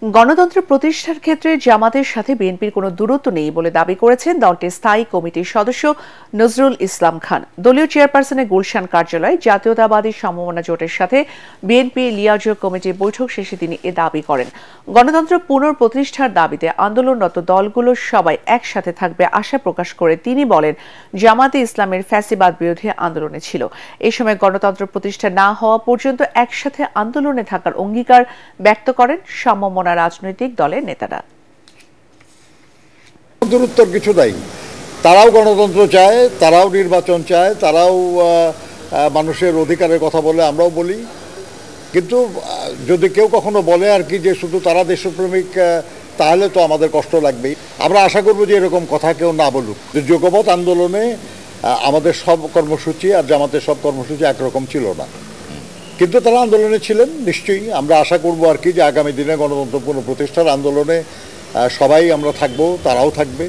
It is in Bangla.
গণতন্ত্র প্রতিষ্ঠার ক্ষেত্রে জামাতের সাথে বিএনপির কোনো দূরত্ব নেই বলে দাবি করেছেন দলটির স্থায়ী কমিটির সদস্য নজরুল ইসলাম খান। দলীয় চেয়ারপারসনের গুলশান কার্যালয়ে জাতীয়তাবাদী সমমনা জোটের সাথে বিএনপি লিয়াজোঁ কমিটির বৈঠক শেষে তিনি এ দাবি করেন। গণতন্ত্র পুনঃপ্রতিষ্ঠার দাবিতে আন্দোলনরত দলগুলো সবাই একসাথে থাকবে আশা প্রকাশ করে তিনি বলেন, জামাতে ইসলামের ফ্যাসিবাদ বিরোধী আন্দোলনে ছিল। এই সময় গণতন্ত্র প্রতিষ্ঠা না হওয়া পর্যন্ত একসাথে আন্দোলনে থাকার অঙ্গীকার ব্যক্ত করেন সমমনা রাজনৈতিক দলের নেতারা। দূরত্বর কিছু নাই, তারাও গণতন্ত্র চায়, তারাও নির্বাচন চায়, তারাও মানুষের অধিকারের কথা বলে, আমরাও বলি। কিন্তু যদি কেউ কখনো বলে আর কি যে শুধু তারা দেশপ্রেমিক, তাহলে তো আমাদের কষ্ট লাগবেই। আমরা আশা করব যে এরকম কথা কেউ না বলুক। যুগপৎ আন্দোলনে আমাদের সব কর্মসূচি আর জামাতের সব কর্মসূচি একরকম ছিল না, কিন্তু তারা আন্দোলনে ছিলেন। নিশ্চয়ই আমরা আশা করব আর কি যে আগামী দিনে গণতন্ত্র পুনঃপ্রতিষ্ঠার আন্দোলনে সবাই আমরা থাকবো, তারাও থাকবে।